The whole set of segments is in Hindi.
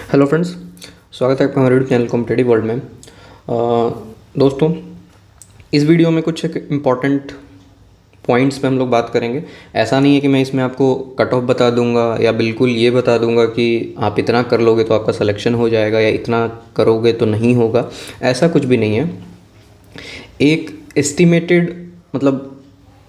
हेलो फ्रेंड्स, स्वागत है आपका हमारे यूट्यूब चैनल कॉम्पिटिटिव वर्ल्ड में। दोस्तों, इस वीडियो में कुछ एक इम्पॉर्टेंट पॉइंट्स पे हम लोग बात करेंगे। ऐसा नहीं है कि मैं इसमें आपको कट ऑफ बता दूंगा या बिल्कुल ये बता दूंगा कि आप इतना कर लोगे तो आपका सिलेक्शन हो जाएगा या इतना करोगे तो नहीं होगा। ऐसा कुछ भी नहीं है। एक एस्टिमेटेड मतलब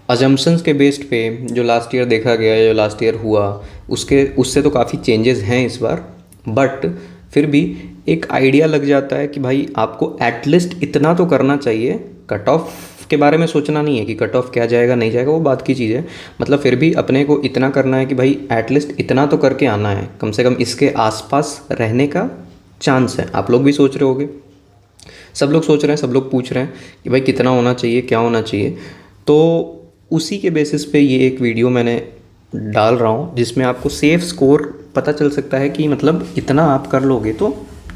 अजम्पशंस के बेस्ड पे जो लास्ट ईयर देखा गया या जो लास्ट ईयर हुआ उससे तो काफ़ी चेंजेस हैं इस बार, बट फिर भी एक आइडिया लग जाता है कि भाई आपको एटलीस्ट इतना तो करना चाहिए। कट ऑफ के बारे में सोचना नहीं है कि कट ऑफ क्या जाएगा नहीं जाएगा, वो बात की चीज़ है। मतलब फिर भी अपने को इतना करना है कि भाई एटलीस्ट इतना तो करके आना है, कम से कम इसके आसपास रहने का चांस है। आप लोग भी सोच रहे होगे, सब लोग सोच रहे हैं, सब लोग पूछ रहे हैं कि भाई कितना होना चाहिए, क्या होना चाहिए। तो उसी के बेसिस पे ये एक वीडियो मैंने डाल रहा हूँ जिसमें आपको सेफ़ स्कोर पता चल सकता है कि मतलब इतना आप कर लोगे तो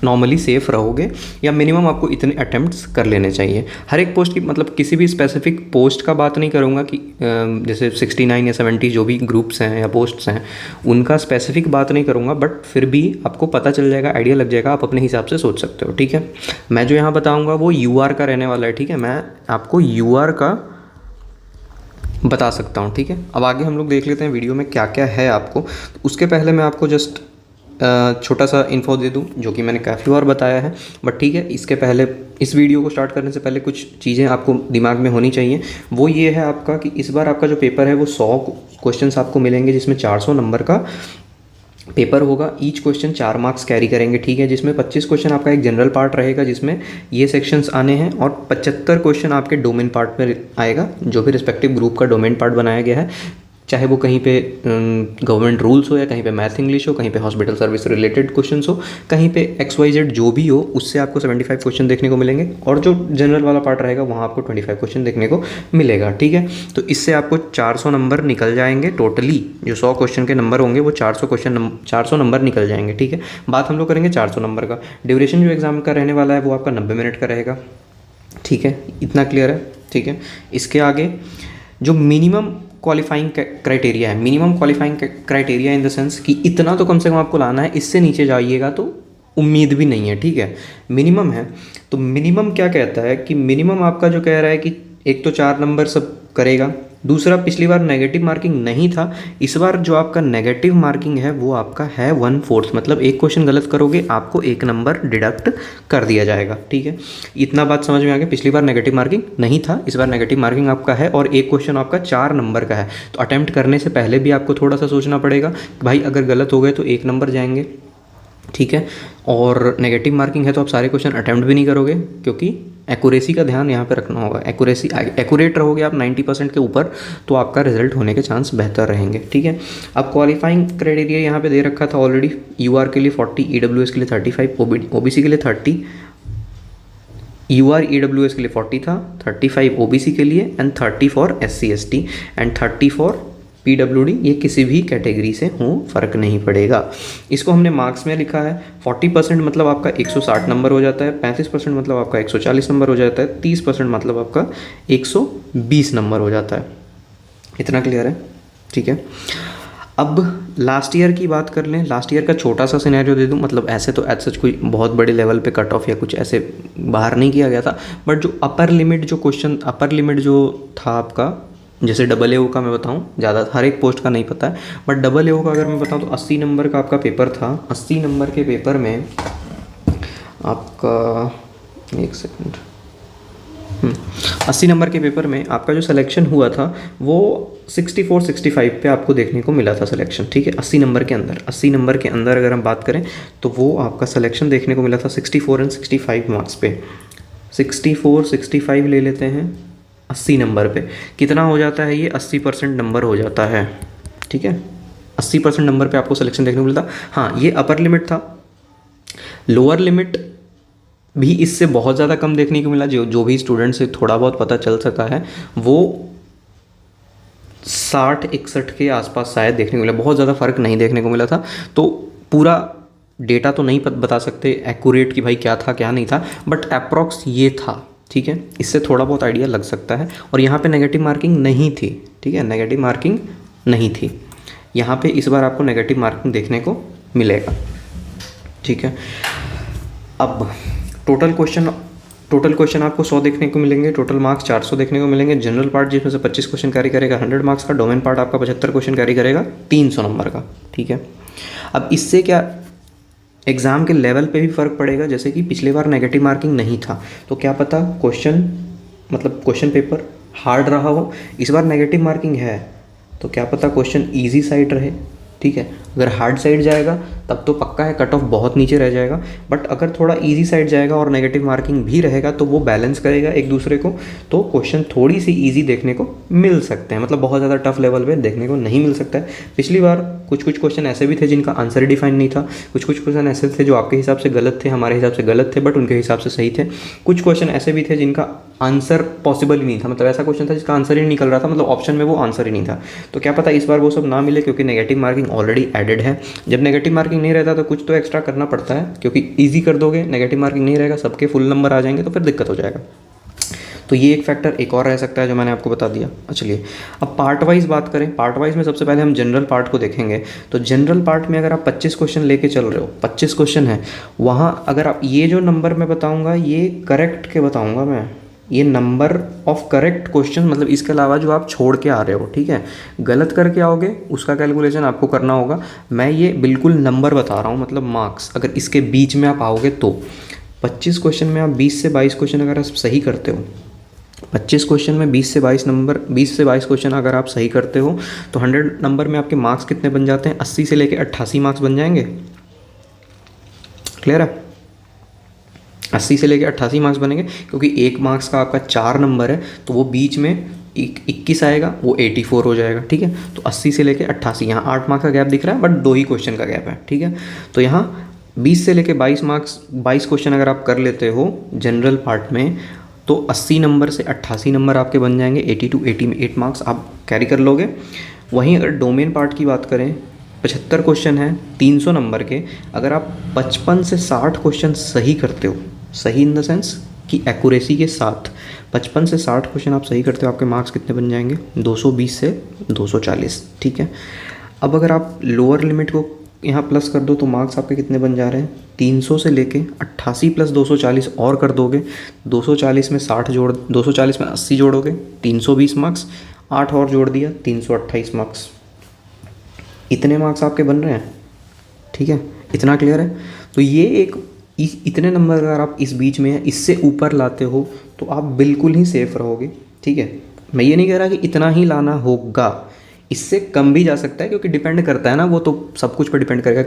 नॉर्मली सेफ़ रहोगे, या मिनिमम आपको इतने अटैम्प्ट्स कर लेने चाहिए हर एक पोस्ट की। मतलब किसी भी स्पेसिफिक पोस्ट का बात नहीं करूँगा कि जैसे 69 या 70 जो भी ग्रुप्स हैं या पोस्ट्स हैं उनका स्पेसिफिक बात नहीं करूँगा, बट फिर भी आपको पता चल जाएगा, आइडिया लग जाएगा, आप अपने हिसाब से सोच सकते हो। ठीक है, मैं जो यहाँ बताऊँगा वो UR का रहने वाला है। ठीक है, मैं आपको UR का बता सकता हूँ। ठीक है, अब आगे हम लोग देख लेते हैं वीडियो में क्या क्या है आपको। उसके पहले मैं आपको जस्ट छोटा सा इन्फो दे दूं जो कि मैंने काफ़ी बार बताया है, बट ठीक है, इसके पहले इस वीडियो को स्टार्ट करने से पहले कुछ चीज़ें आपको दिमाग में होनी चाहिए। वो ये है आपका कि इस बार आपका जो पेपर है वो 100 क्वेश्चंस आपको मिलेंगे, जिसमें 400 नंबर का पेपर होगा। ईच क्वेश्चन 4 मार्क्स कैरी करेंगे। ठीक है, जिसमें 25 क्वेश्चन आपका एक जनरल पार्ट रहेगा जिसमें ये सेक्शंस आने हैं, और 75 क्वेश्चन आपके डोमेन पार्ट में आएगा, जो भी रिस्पेक्टिव ग्रुप का डोमेन पार्ट बनाया गया है, चाहे वो कहीं पे गवर्नमेंट रूल्स हो, या कहीं पे मैथ इंग्लिश हो, कहीं पे हॉस्पिटल सर्विस रिलेटेड क्वेश्चंस हो, कहीं पे XYZ जो भी हो, उससे आपको 75 क्वेश्चन देखने को मिलेंगे। और जो जनरल वाला पार्ट रहेगा वहाँ आपको 25 क्वेश्चन देखने को मिलेगा। ठीक है, तो इससे आपको 400 नंबर निकल जाएंगे। टोटली जो 100 क्वेश्चन के नंबर होंगे वो 400 नंबर निकल जाएंगे। ठीक है, बात हम लोग करेंगे 400 नंबर का। ड्यूरेशन जो एग्ज़ाम का रहने वाला है वो आपका 90 मिनट का रहेगा। ठीक है, इतना क्लियर है। ठीक है, इसके आगे जो मिनिमम क्वालिफाइंग क्राइटेरिया है, minimum qualifying criteria in the sense कि इतना तो कम से कम आपको लाना है, इससे नीचे जाइएगा तो उम्मीद भी नहीं है। ठीक है, मिनिमम है। तो मिनिमम क्या कहता है कि मिनिमम आपका जो कह रहा है कि एक तो 4 नंबर सब करेगा, दूसरा पिछली बार नेगेटिव मार्किंग नहीं था, इस बार जो आपका नेगेटिव मार्किंग है वो आपका है 1/4, मतलब एक क्वेश्चन गलत करोगे आपको 1 नंबर डिडक्ट कर दिया जाएगा। ठीक है, इतना बात समझ में आ गया। पिछली बार नेगेटिव मार्किंग नहीं था, इस बार नेगेटिव मार्किंग आपका है, और एक क्वेश्चन आपका 4 नंबर का है। तो अटैम्प्ट करने से पहले भी आपको थोड़ा सा सोचना पड़ेगा कि भाई अगर गलत हो गए तो 1 नंबर जाएंगे। ठीक है, और नेगेटिव मार्किंग है तो आप सारे क्वेश्चन अटैम्प्ट भी नहीं करोगे, क्योंकि एक्यूरेसी का ध्यान यहाँ पे रखना होगा। एक्यूरेट रहोगे आप 90% के ऊपर तो आपका रिजल्ट होने के चांस बेहतर रहेंगे। ठीक है, अब क्वालिफाइंग क्राइटेरिया यहाँ पे दे रखा था ऑलरेडी। UR के लिए 40, EWS के लिए 35, OBC के लिए 30, UR EWS के लिए 40 था, 35 OBC के लिए, and 30 for SC ST, and 30 for PWD। ये किसी भी कैटेगरी से हो, फ़र्क नहीं पड़ेगा। इसको हमने मार्क्स में लिखा है। 40% मतलब आपका 160 नंबर हो जाता है, 35% मतलब आपका 140 नंबर हो जाता है, 30% मतलब आपका 120 नंबर हो जाता है। इतना क्लियर है? ठीक है, अब लास्ट ईयर की बात कर लें। लास्ट ईयर का छोटा सा सिनेरियो दे दूं, मतलब ऐसे तो एज सच कोई बहुत बड़े लेवल पे कट ऑफ या कुछ ऐसे बाहर नहीं किया गया था, बट जो अपर लिमिट जो था आपका, जैसे AAO का मैं बताऊं, ज़्यादा हर एक पोस्ट का नहीं पता है, बट AAO का अगर मैं बताऊं तो 80 नंबर का आपका पेपर था। 80 नंबर के पेपर में आपका 1 सेकंड 80 नंबर के पेपर में आपका जो सिलेक्शन हुआ था वो 64-65 पे आपको देखने को मिला था सिलेक्शन। ठीक है, 80 नंबर के अंदर अगर हम बात करें तो वो आपका सिलेक्शन देखने को मिला था 64 एंड 65 मार्क्स पे। 64-65 ले लेते हैं 80 नंबर पे, कितना हो जाता है ये? 80% नंबर हो जाता है। ठीक है, 80% नंबर पे आपको सिलेक्शन देखने को मिलता। हाँ, ये अपर लिमिट था। लोअर लिमिट भी इससे बहुत ज़्यादा कम देखने को मिला। जो भी स्टूडेंट से थोड़ा बहुत पता चल सका है वो 60-61 के आसपास शायद देखने को मिला, बहुत ज़्यादा फ़र्क नहीं देखने को मिला था। तो पूरा डेटा तो नहीं बता सकते एक्यूरेट कि भाई क्या था क्या नहीं था, बट अप्रॉक्स ये था। ठीक है, इससे थोड़ा बहुत आइडिया लग सकता है। और यहाँ पे नेगेटिव मार्किंग नहीं थी। ठीक है, नेगेटिव मार्किंग नहीं थी यहाँ पे। इस बार आपको नेगेटिव मार्किंग देखने को मिलेगा। ठीक ठीक है। अब टोटल क्वेश्चन आपको 100 देखने को मिलेंगे, टोटल मार्क्स 400 देखने को मिलेंगे। जनरल पार्ट जिसमें से 25 क्वेश्चन कैरी करेगा 100 मार्क्स का, डोमेन पार्ट आपका 75 क्वेश्चन कैरी करेगा 300 नंबर का, ठीक है। अब इससे क्या एग्ज़ाम के लेवल पे भी फ़र्क पड़ेगा, जैसे कि पिछले बार नेगेटिव मार्किंग नहीं था तो क्या पता क्वेश्चन पेपर हार्ड रहा हो, इस बार नेगेटिव मार्किंग है तो क्या पता क्वेश्चन ईजी साइड रहे, ठीक है। अगर हार्ड साइड जाएगा तब तो पक्का है कट ऑफ बहुत नीचे रह जाएगा, बट अगर थोड़ा इजी साइड जाएगा और नेगेटिव मार्किंग भी रहेगा तो वो बैलेंस करेगा एक दूसरे को, तो क्वेश्चन थोड़ी सी इजी देखने को मिल सकते हैं, मतलब बहुत ज़्यादा टफ लेवल पे देखने को नहीं मिल सकता है। पिछली बार कुछ क्वेश्चन ऐसे भी थे जिनका आंसर डिफाइन नहीं था, कुछ क्वेश्चन ऐसे थे जो आपके हिसाब से गलत थे, हमारे हिसाब से गलत थे बट उनके हिसाब से सही थे। कुछ क्वेश्चन ऐसे भी थे जिनका आंसर पॉसिबल ही नहीं था, मतलब ऐसा क्वेश्चन था जिसका आंसर ही निकल रहा था, मतलब ऑप्शन में वो आंसर ही नहीं था। तो क्या पता इस बार वो सब ना मिले, क्योंकि नेगेटिव मार्किंग ऑलरेडी एडेड है। जब नेगेटिव मार्किंग नहीं रहता तो कुछ तो एक्स्ट्रा करना पड़ता है, क्योंकि ईजी कर दोगे नेगेटिव मार्किंग नहीं रहेगा, सबके फुल नंबर आ जाएंगे तो फिर दिक्कत हो जाएगा। तो ये एक फैक्टर एक और रह सकता है जो मैंने आपको बता दिया। चलिए अब पार्ट वाइज बात करें। पार्ट वाइज में सबसे पहले हम जनरल पार्ट को देखेंगे। तो जनरल पार्ट में अगर आप 25 क्वेश्चन लेके चल रहे हो, 25 क्वेश्चन है, वहाँ अगर आप ये जो नंबर मैं बताऊँगा ये करेक्ट के बताऊँगा मैं, ये नंबर ऑफ करेक्ट क्वेश्चन, मतलब इसके अलावा जो आप छोड़ के आ रहे हो, ठीक है, गलत करके आओगे उसका कैलकुलेशन आपको करना होगा। मैं ये बिल्कुल नंबर बता रहा हूँ, मतलब मार्क्स, अगर इसके बीच में आप आओगे तो 25 क्वेश्चन में आप 20 से 22 क्वेश्चन अगर आप सही करते हो, 25 क्वेश्चन में 20 से 22 क्वेश्चन अगर आप सही करते हो तो 100 नंबर में आपके मार्क्स कितने बन जाते हैं, 80 से लेके 88 मार्क्स बन जाएंगे। क्लियर है? 80 से लेके 88 मार्क्स बनेंगे, क्योंकि 1 मार्क्स का आपका 4 नंबर है तो वो बीच में 21 आएगा, वो 84 हो जाएगा, ठीक है। तो 80 से लेके 88, यहाँ 8 मार्क्स का गैप दिख रहा है बट 2 ही क्वेश्चन का गैप है, ठीक है। तो यहाँ 20 से लेके 22 क्वेश्चन अगर आप कर लेते हो जनरल पार्ट में तो 80 नंबर से 88 नंबर आपके बन जाएंगे, 80 to 88 मार्क्स आप कैरी कर लोगे। वहीं अगर डोमेन पार्ट की बात करें, 75 क्वेश्चन हैं 300 नंबर के, अगर आप 55 से 60 क्वेश्चन सही करते हो, सही इन द सेंस कि एक्यूरेसी के साथ 55 से 60 क्वेश्चन आप सही करते हो, आपके मार्क्स कितने बन जाएंगे, 220 से 240, ठीक है। अब अगर आप लोअर लिमिट को यहाँ प्लस कर दो तो मार्क्स आपके कितने बन जा रहे हैं, 300 से लेके 88 प्लस 240 और कर दोगे, 240 में 80 जोड़ोगे 320 मार्क्स, 8 और जोड़ दिया 328 मार्क्स, इतने मार्क्स आपके बन रहे हैं, ठीक है। इतना क्लियर है? तो ये एक इतने नंबर अगर आप इस बीच में इससे ऊपर लाते हो तो आप बिल्कुल ही सेफ रहोगे, ठीक है। मैं ये नहीं कह रहा कि इतना ही लाना होगा, इससे कम भी जा सकता है, क्योंकि डिपेंड करता है ना, वो तो सब कुछ पर डिपेंड करेगा,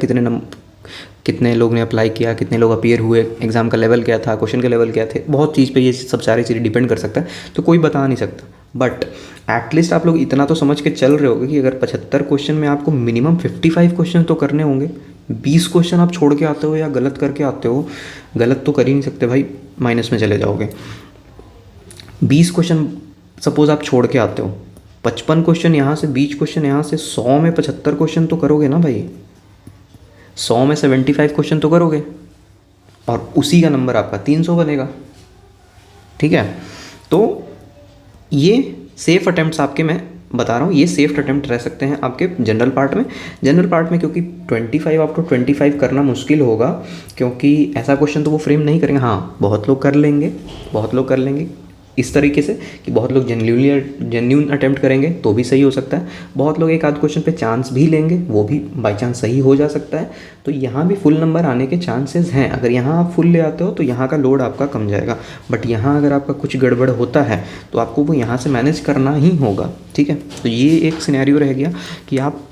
कितने लोग ने अप्लाई किया, कितने लोग अपीयर हुए, एग्ज़ाम का लेवल क्या था, क्वेश्चन के लेवल क्या थे, बहुत चीज़ पे ये सब सारी चीज़ें डिपेंड कर सकता है, तो कोई बता नहीं सकता। बट एटलीस्ट आप लोग इतना तो समझ के चल रहे होगे कि अगर 75 क्वेश्चन में आपको मिनिमम 55 क्वेश्चन तो करने होंगे। 20 क्वेश्चन आप छोड़ के आते हो या गलत करके आते हो, गलत तो कर ही नहीं सकते भाई, माइनस में चले जाओगे। 20 क्वेश्चन सपोज आप छोड़ के आते हो, 55 क्वेश्चन यहाँ से, 20 क्वेश्चन यहाँ से, 100 में 75 क्वेश्चन तो करोगे ना भाई, 100 में 75 क्वेश्चन तो करोगे और उसी का नंबर आपका 300 बनेगा, ठीक है। तो ये सेफ अटेम्प्ट्स आपके, मैं बता रहा हूँ, ये सेफ अटेम्प्ट रह सकते हैं आपके जनरल पार्ट में क्योंकि 25 आउट ऑफ 25 करना मुश्किल होगा, क्योंकि ऐसा क्वेश्चन तो वो फ्रेम नहीं करेंगे। हाँ, बहुत लोग कर लेंगे इस तरीके से कि बहुत लोग जेन्यून अटेम्प्ट करेंगे तो भी सही हो सकता है, बहुत लोग एक आध क्वेश्चन पे चांस भी लेंगे, वो भी बाई चांस सही हो जा सकता है। तो यहाँ भी फुल नंबर आने के चांसेस हैं। अगर यहाँ आप फुल ले आते हो तो यहाँ का लोड आपका कम जाएगा, बट यहाँ अगर आपका कुछ गड़बड़ होता है तो आपको वो यहाँ से मैनेज करना ही होगा, ठीक है। तो ये एक सिनेरियो रह गया कि आप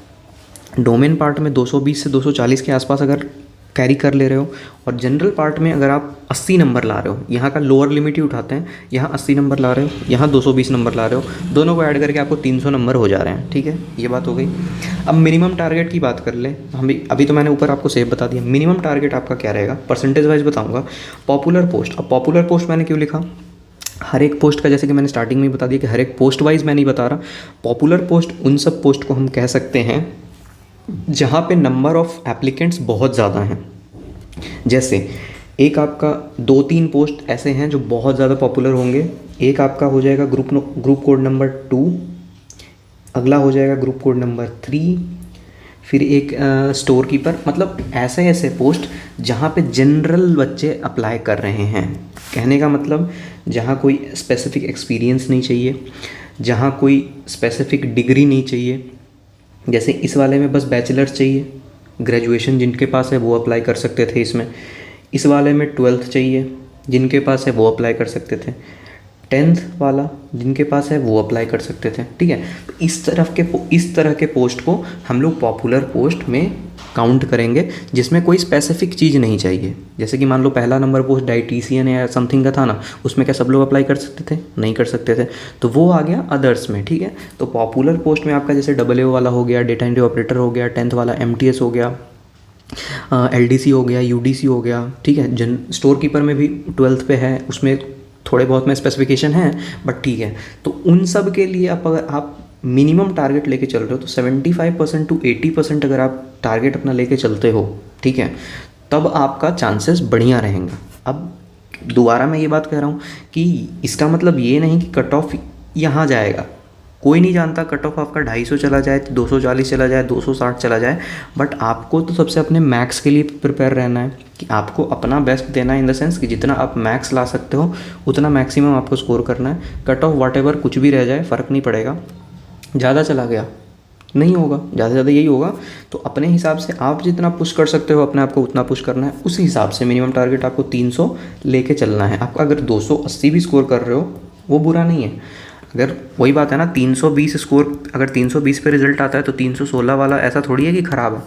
डोमेन पार्ट में 220 से 240 के आसपास अगर कैरी कर ले रहे हो, और जनरल पार्ट में अगर आप 80 नंबर ला रहे हो, यहाँ का लोअर लिमिट ही उठाते हैं, यहाँ 80 नंबर ला रहे हो, यहाँ 220 नंबर ला रहे हो, दोनों को ऐड करके आपको 300 नंबर हो जा रहे हैं, ठीक है। ये बात हो गई। अब मिनिमम टारगेट की बात कर ले। अभी तो मैंने ऊपर आपको सेफ बता दिया, मिनिमम टारगेट आपका क्या रहेगा, परसेंटेज वाइज बताऊँगा। पॉपुलर पोस्ट, अब पॉपुलर पोस्ट मैंने क्यों लिखा, हर एक पोस्ट का, जैसे कि मैंने स्टार्टिंग में ही बता दिया कि हर एक पोस्ट वाइज मैं नहीं बता रहा। पॉपुलर पोस्ट उन सब पोस्ट को हम कह सकते हैं जहाँ पे नंबर ऑफ एप्लीकेंट्स बहुत ज़्यादा हैं। जैसे एक आपका 2-3 पोस्ट ऐसे हैं जो बहुत ज़्यादा पॉपुलर होंगे। एक आपका हो जाएगा ग्रुप कोड नंबर 2, अगला हो जाएगा ग्रुप कोड नंबर 3, फिर एक स्टोर कीपर, मतलब ऐसे ऐसे पोस्ट जहाँ पे जनरल बच्चे अप्लाई कर रहे हैं। कहने का मतलब जहाँ कोई स्पेसिफिक एक्सपीरियंस नहीं चाहिए, जहाँ कोई स्पेसिफिक डिग्री नहीं चाहिए। जैसे इस वाले में बस बैचलर्स चाहिए, ग्रेजुएशन जिनके पास है वो अप्लाई कर सकते थे इसमें। इस वाले में 12th चाहिए, जिनके पास है वो अप्लाई कर सकते थे। 10th वाला जिनके पास है वो अप्लाई कर सकते थे, ठीक है। तो इस तरह के पोस्ट को हम लोग पॉपुलर पोस्ट में काउंट करेंगे, जिसमें कोई स्पेसिफिक चीज़ नहीं चाहिए। जैसे कि मान लो पहला नंबर पोस्ट डाइटिशियन या समथिंग का था ना, उसमें क्या सब लोग अप्लाई कर सकते थे? नहीं कर सकते थे, तो वो आ गया अदर्स में, ठीक है। तो पॉपुलर पोस्ट में आपका जैसे AAO वाला हो गया, डेटा एंट्री ऑपरेटर हो गया, 10th वाला MTS हो गया, LDC हो गया, UDC हो गया, ठीक है। स्टोर कीपर में भी 12th पे है, उसमें थोड़े बहुत में स्पेसिफिकेशन है, बट ठीक है। तो उन सब के लिए अगर आप मिनिमम टारगेट लेके चल रहे हो तो 75% टू 80% अगर आप टारगेट अपना लेके चलते हो, ठीक है, तब आपका चांसेस बढ़िया रहेंगे। अब दोबारा मैं ये बात कह रहा हूँ कि इसका मतलब ये नहीं कि कट ऑफ यहाँ जाएगा। कोई नहीं जानता कट ऑफ आपका 250 चला जाए, 240 चला जाए, 260 चला जाए, बट आपको तो सबसे अपने मैक्स के लिए प्रिपेयर रहना है कि आपको अपना बेस्ट देना है, इन द सेंस कि जितना आप मैक्स ला सकते हो उतना मैक्सिमम आपको स्कोर करना है। कट ऑफ वॉट एवर कुछ भी रह जाए फ़र्क नहीं पड़ेगा, ज़्यादा चला गया नहीं होगा, ज़्यादा से ज़्यादा यही होगा। तो अपने हिसाब से आप जितना पुश कर सकते हो अपने आप को उतना पुश करना है। उसी हिसाब से मिनिमम टारगेट आपको 300 लेके चलना है। आप अगर 280 भी स्कोर कर रहे हो वो बुरा नहीं है। अगर वही बात है ना, 320 स्कोर, अगर 320 पे रिजल्ट आता है तो 316 वाला ऐसा थोड़ी है कि ख़राब है,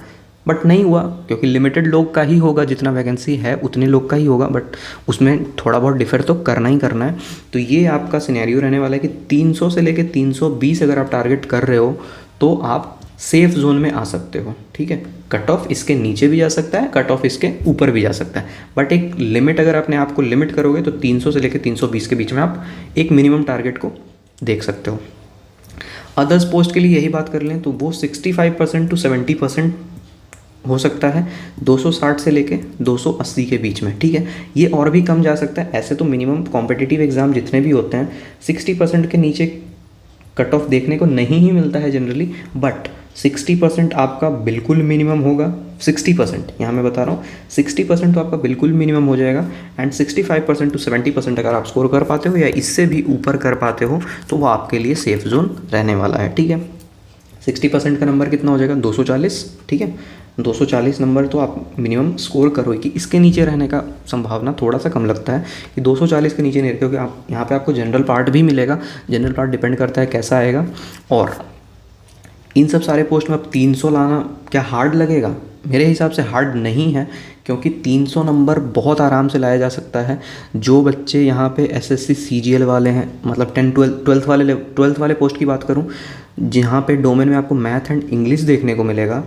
बट नहीं हुआ क्योंकि लिमिटेड लोग का ही होगा, जितना वैकेंसी है उतने लोग का ही होगा, बट उसमें थोड़ा बहुत डिफर तो करना ही करना है। तो ये आपका सिनेरियो रहने वाला है कि 300 से लेके 320 अगर आप टारगेट कर रहे हो तो आप सेफ जोन में आ सकते हो, ठीक है। कट ऑफ इसके नीचे भी जा सकता है, कट ऑफ इसके ऊपर भी जा सकता है, बट एक लिमिट अगर अपने आप को लिमिट करोगे तो 300 से लेकर 320 के बीच में आप एक मिनिमम टारगेट को देख सकते हो। अदर्स पोस्ट के लिए यही बात कर लें तो वो 65% टू 70% हो सकता है, 260 से लेके 280 के बीच में, ठीक है। ये और भी कम जा सकता है। ऐसे तो मिनिमम कॉम्पिटिटिव एग्ज़ाम जितने भी होते हैं 60% के नीचे कट ऑफ देखने को नहीं ही मिलता है जनरली, बट 60% आपका बिल्कुल मिनिमम होगा। 60% यहाँ मैं बता रहा हूँ, 60% तो आपका बिल्कुल मिनिमम हो जाएगा, एंड 65% टू 70% अगर आप स्कोर कर पाते हो या इससे भी ऊपर कर पाते हो तो वो आपके लिए सेफ जोन रहने वाला है, ठीक है। 60% का नंबर कितना हो जाएगा? 240, ठीक है। 240 नंबर तो आप मिनिमम स्कोर करो कि इसके नीचे रहने का संभावना थोड़ा सा कम लगता है कि 240 के नीचे नहीं रहे, क्योंकि आप यहाँ पे आपको जनरल पार्ट भी मिलेगा। जनरल पार्ट डिपेंड करता है कैसा आएगा। और इन सब सारे पोस्ट में अब 300 लाना क्या हार्ड लगेगा? मेरे हिसाब से हार्ड नहीं है, क्योंकि 300 नंबर बहुत आराम से लाया जा सकता है। जो बच्चे यहाँ पे SSC CGL वाले हैं, मतलब 12th वाले पोस्ट की बात करूँ, जहाँ पे डोमेन में आपको मैथ एंड इंग्लिश देखने को मिलेगा,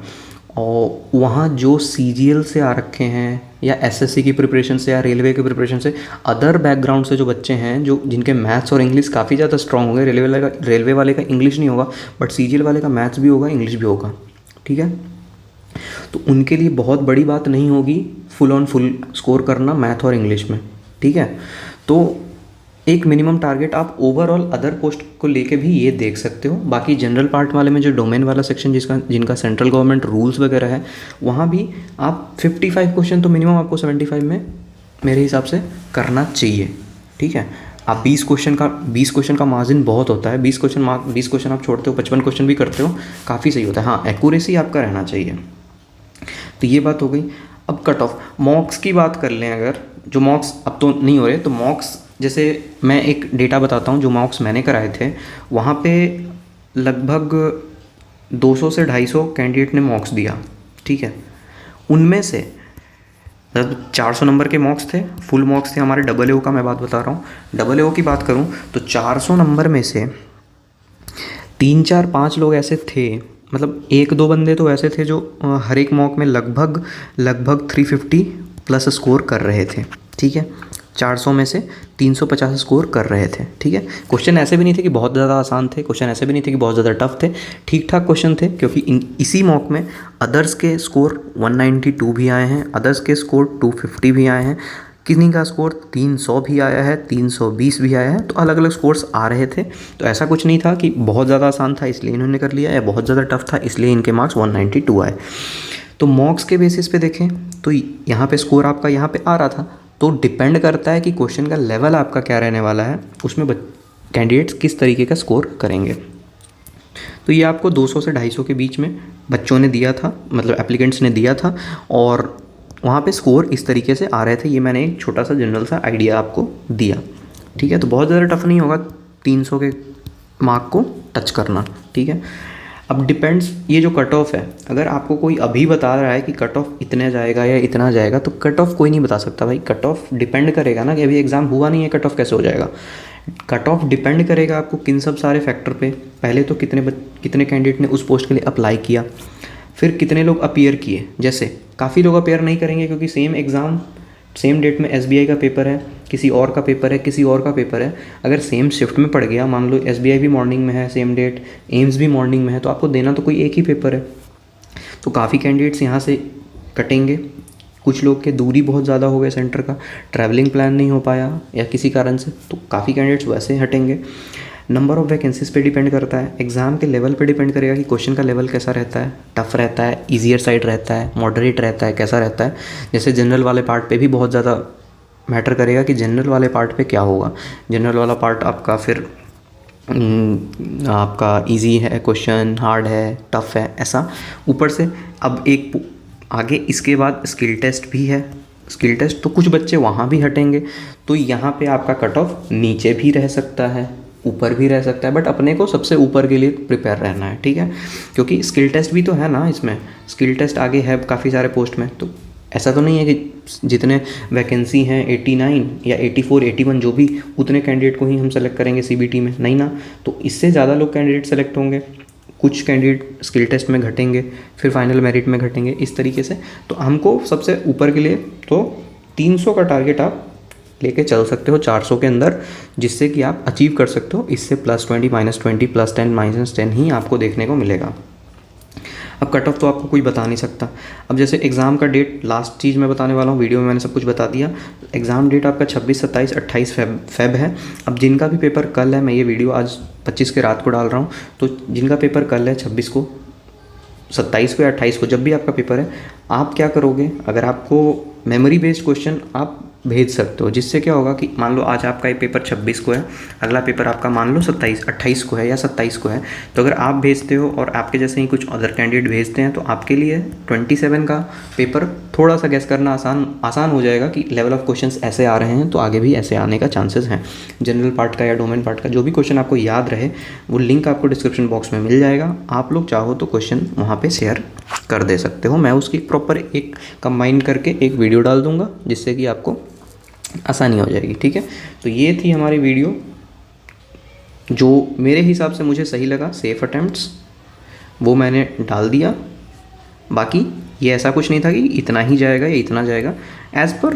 और वहाँ जो CGL से आ रखे हैं या SSC की प्रिपरेशन से या रेलवे की प्रिपरेशन से, अदर बैकग्राउंड से जो बच्चे हैं, जो जिनके मैथ्स और इंग्लिश काफ़ी ज़्यादा स्ट्रॉन्ग होंगे। रेलवे वाले का इंग्लिश नहीं होगा, बट CGL वाले का मैथ्स भी होगा, इंग्लिश भी होगा, ठीक है। तो उनके लिए बहुत बड़ी बात नहीं होगी फुल स्कोर करना मैथ और इंग्लिश में, ठीक है। तो एक मिनिमम टारगेट आप ओवरऑल अदर पोस्ट को लेके भी ये देख सकते हो। बाकी जनरल पार्ट वाले में जो डोमेन वाला सेक्शन जिनका सेंट्रल गवर्नमेंट रूल्स वगैरह है, वहाँ भी आप 55 क्वेश्चन तो मिनिमम आपको 75 में मेरे हिसाब से करना चाहिए, ठीक है। आप 20 क्वेश्चन का मार्जिन बहुत होता है। 20 क्वेश्चन आप छोड़ते हो, 55 क्वेश्चन भी करते हो, काफ़ी सही होता है। हाँ, एक्यूरेसी आपका रहना चाहिए। तो ये बात हो गई। अब कट ऑफ मॉक्स की बात कर लें, अगर जो मॉक्स अब तो नहीं हो रहे, तो मॉक्स जैसे मैं एक डेटा बताता हूँ, जो मॉक्स मैंने कराए थे वहाँ पे लगभग 200 से 250 कैंडिडेट ने मॉक्स दिया, ठीक है। उनमें से 400 नंबर के मॉक्स थे, फुल मॉक्स थे हमारे। AAO का मैं बात बता रहा हूँ। AAO की बात करूँ तो 400 नंबर में से 3-4-5 लोग ऐसे थे, मतलब 1-2 बंदे तो ऐसे थे जो हर एक मॉक में लगभग 350 प्लस स्कोर कर रहे थे, ठीक है। 400 में से 350 स्कोर कर रहे थे, ठीक है। क्वेश्चन ऐसे भी नहीं थे कि बहुत ज़्यादा आसान थे, क्वेश्चन ऐसे भी नहीं थे कि बहुत ज़्यादा टफ थे, ठीक ठाक क्वेश्चन थे। क्योंकि इसी मॉक में अदर्स के स्कोर 192 भी आए हैं, अदर्स के स्कोर 250 भी आए हैं। किन्हीं का स्कोर 300 भी आया है, 320 भी आया है, तो अलग अलग स्कोर्स आ रहे थे। तो ऐसा कुछ नहीं था कि बहुत ज़्यादा आसान था इसलिए इन्होंने कर लिया या बहुत ज़्यादा टफ था इसलिए इनके मार्क्स 192 आए। तो मॉक्स के बेसिस पे देखें तो यहाँ पे स्कोर आपका यहाँ पे आ रहा था, तो डिपेंड करता है कि क्वेश्चन का लेवल आपका क्या रहने वाला है, उसमें कैंडिडेट्स किस तरीके का स्कोर करेंगे। तो ये आपको 200 से 250 के बीच में बच्चों ने दिया था, मतलब एप्लीकेंट्स ने दिया था, और वहाँ पे स्कोर इस तरीके से आ रहे थे। ये मैंने एक छोटा सा जनरल सा आइडिया आपको दिया, ठीक है। तो बहुत ज़्यादा टफ नहीं होगा 300 के मार्क को टच करना, ठीक है। अब डिपेंड्स, ये जो कट ऑफ है, अगर आपको कोई अभी बता रहा है कि कट ऑफ इतने जाएगा या इतना जाएगा, तो कट ऑफ कोई नहीं बता सकता भाई। कट ऑफ डिपेंड करेगा ना कि अभी एग्ज़ाम हुआ नहीं है, कट ऑफ कैसे हो जाएगा। कट ऑफ डिपेंड करेगा आपको किन सब सारे फैक्टर पे। पहले तो कितने कैंडिडेट ने उस पोस्ट के लिए अप्लाई किया, फिर कितने लोग अपीयर किए। जैसे काफ़ी लोग अपीयर नहीं करेंगे क्योंकि सेम एग्ज़ाम सेम डेट में SBI का पेपर है, किसी और का पेपर है, किसी और का पेपर है। अगर सेम शिफ्ट में पड़ गया, मान लो SBI भी मॉर्निंग में है सेम डेट, एम्स भी मॉर्निंग में है, तो आपको देना तो कोई एक ही पेपर है। तो काफ़ी कैंडिडेट्स यहाँ से कटेंगे। कुछ लोग के दूरी बहुत ज़्यादा हो गए सेंटर का, ट्रैवलिंग प्लान नहीं हो पाया या किसी कारण से, तो काफ़ी कैंडिडेट्स वैसे हटेंगे। नंबर ऑफ़ वैकेंसीज पे डिपेंड करता है, एग्ज़ाम के लेवल पे डिपेंड करेगा कि क्वेश्चन का लेवल कैसा रहता है, टफ रहता है, ईजियर साइड रहता है, मॉडरेट रहता है, कैसा रहता है। जैसे जनरल वाले पार्ट पे भी बहुत ज़्यादा मैटर करेगा कि जनरल वाले पार्ट पे क्या होगा। जनरल वाला पार्ट आपका फिर आपका इजी है क्वेश्चन, हार्ड है, टफ है, ऐसा ऊपर से। अब एक आगे इसके बाद स्किल टेस्ट भी है। स्किल टेस्ट तो कुछ बच्चे वहाँ भी हटेंगे, तो यहाँ पे आपका कट ऑफ नीचे भी रह सकता है, ऊपर भी रह सकता है, बट अपने को सबसे ऊपर के लिए प्रिपेयर रहना है, ठीक है। क्योंकि स्किल टेस्ट भी तो है ना, इसमें स्किल टेस्ट आगे है काफ़ी सारे पोस्ट में। तो ऐसा तो नहीं है कि जितने वैकेंसी हैं 89 या 84 81 जो भी, उतने कैंडिडेट को ही हम सेलेक्ट करेंगे CBT में, नहीं ना। तो इससे ज़्यादा लोग कैंडिडेट सेलेक्ट होंगे, कुछ कैंडिडेट स्किल टेस्ट में घटेंगे, फिर फाइनल मेरिट में घटेंगे, इस तरीके से। तो हमको सबसे ऊपर के लिए तो 300 का टारगेट आप लेके चल सकते हो 400 के अंदर, जिससे कि आप अचीव कर सकते हो। इससे +20 -20 +10 -10 ही आपको देखने को मिलेगा। अब कट ऑफ तो आपको कोई बता नहीं सकता। अब जैसे एग्ज़ाम का डेट, लास्ट चीज़ मैं बताने वाला हूँ, वीडियो में मैंने सब कुछ बता दिया। एग्ज़ाम डेट आपका 26, 27, 28 फेब है। अब जिनका भी पेपर कल है, मैं ये वीडियो आज 25 के रात को डाल रहा हूँ, तो जिनका पेपर कल है 26 को, 27 को या 28 को, जब भी आपका पेपर है, आप क्या करोगे, अगर आपको मेमोरी बेस्ड क्वेश्चन आप भेज सकते हो, जिससे क्या होगा कि मान लो आज आपका ये पेपर 26 को है, अगला पेपर आपका मान लो 28 को है या 27 को है, तो अगर आप भेजते हो और आपके जैसे ही कुछ अदर कैंडिडेट भेजते हैं, तो आपके लिए 27 का पेपर थोड़ा सा गैस करना आसान हो जाएगा कि लेवल ऑफ क्वेश्चंस ऐसे आ रहे हैं, तो आगे भी ऐसे आने का चांसेस हैं। जनरल पार्ट का या डोमेन पार्ट का जो भी क्वेश्चन आपको याद रहे, वो लिंक आपको डिस्क्रिप्शन बॉक्स में मिल जाएगा। आप लोग चाहो तो क्वेश्चन वहाँ पर शेयर कर दे सकते हो। मैं उसकी प्रॉपर एक कंबाइन करके एक वीडियो डाल दूँगा, जिससे कि आपको आसानी हो जाएगी, ठीक है। तो ये थी हमारी वीडियो, जो मेरे हिसाब से मुझे सही लगा, सेफ अटेम्प्ट्स, वो मैंने डाल दिया। बाकी ये ऐसा कुछ नहीं था कि इतना ही जाएगा या इतना जाएगा, एज़ पर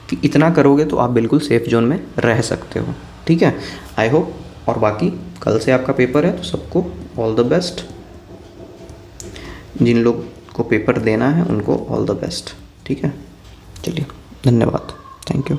कि इतना करोगे तो आप बिल्कुल सेफ जोन में रह सकते हो, ठीक है। I hope. और बाकी कल से आपका पेपर है, तो सबको ऑल द बेस्ट। जिन लोग को पेपर देना है उनको ऑल द बेस्ट, ठीक है। चलिए, धन्यवाद, थैंक यू।